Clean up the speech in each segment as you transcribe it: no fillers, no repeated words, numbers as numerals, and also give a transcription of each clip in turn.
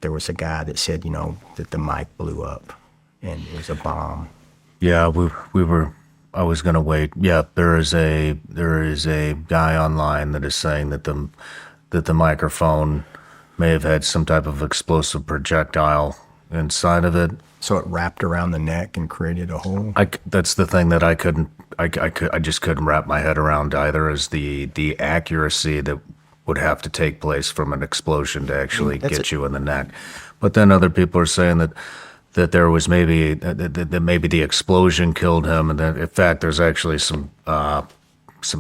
there was a guy that said, that the mic blew up and it was a bomb. Yeah, I was going to wait. Yeah, there is a guy online that is saying that the microphone may have had some type of explosive projectile inside of it. So it wrapped around the neck and created a hole? That's the thing that I just couldn't wrap my head around either, is the accuracy that would have to take place from an explosion to actually get you in the neck. But then other people are saying that there was maybe the explosion killed him, and that in fact there's actually some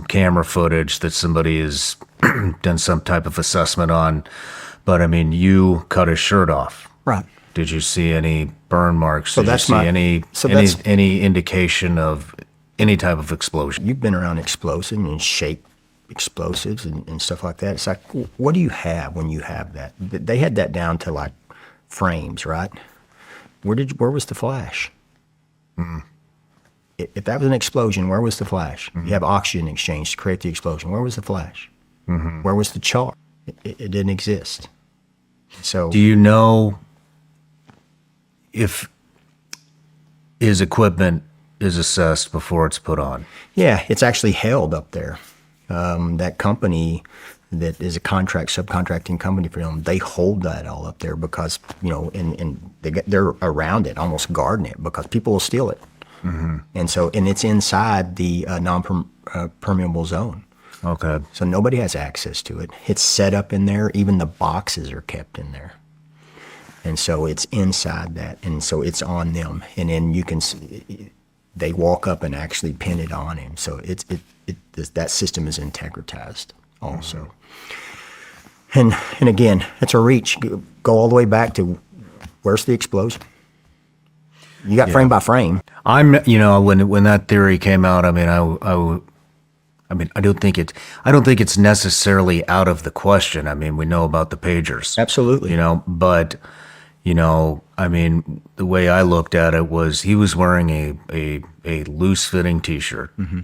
camera footage that somebody has done some type of assessment on. But I mean, you cut his shirt off. Right. Did you see any burn marks? So Did that's you see any indication of any type of explosion? You've been around explosives and shape explosives and stuff like that. It's like, what do you have when you have that? They had that down to like frames, right? Where was the flash? Mm-hmm. If that was an explosion, where was the flash? Mm-hmm. You have oxygen exchange to create the explosion. Where was the flash? Mm-hmm. Where was the char? It didn't exist. So, do you know if his equipment is assessed before it's put on? Yeah, it's actually held up there. That company that is a subcontracting company for them, they hold that all up there because, and they're around it, almost guarding it, because people will steal it. Mm-hmm. And it's inside the non-permeable zone. Okay. So nobody has access to it. It's set up in there. Even the boxes are kept in there. And so it's inside that, and so it's on them. And then you can see, they walk up and actually pin it on him. So that system is integritized also. Mm-hmm. And again, it's a reach. Go all the way back to where's the explosion? You got frame by frame. When that theory came out, I don't think it's necessarily out of the question. I mean, we know about the pagers. Absolutely. But the way I looked at it was he was wearing a loose fitting T-shirt mm-hmm.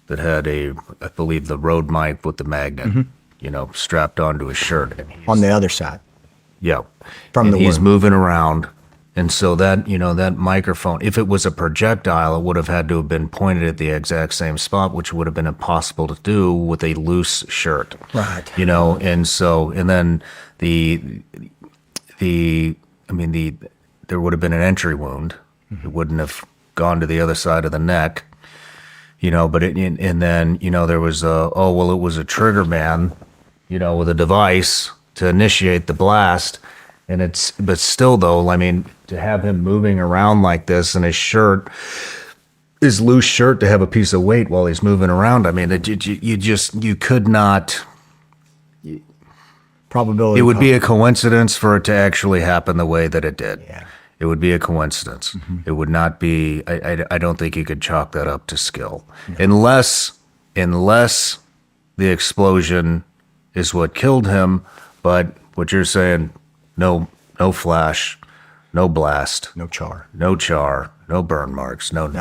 that had I believe the Rode mic with the magnet, mm-hmm. Strapped onto his shirt. On the other side. Yeah. He's moving around. And so that microphone, if it was a projectile, it would have had to have been pointed at the exact same spot, which would have been impossible to do with a loose shirt. Right. And then there would have been an entry wound. Mm-hmm. It wouldn't have gone to the other side of the neck, but there was it was a trigger man, with a device to initiate the blast. But still though, to have him moving around like this and his loose shirt to have a piece of weight while he's moving around, you could not. Probability. It would be a coincidence for it to actually happen the way that it did. Yeah. It would be a coincidence. Mm-hmm. It would not be. I don't think you could chalk that up to skill, unless the explosion is what killed him. But what you're saying. No flash, no blast, no char, no burn marks, no, and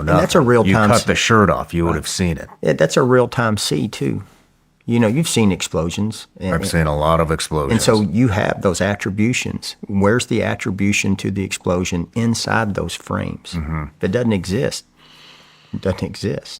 that's a real time. You cut the shirt off, you would have seen it. Yeah, that's a real time see too. You've seen explosions. I've seen a lot of explosions. And so you have those attributions. Where's the attribution to the explosion inside those frames? Mm-hmm. If it doesn't exist, it doesn't exist.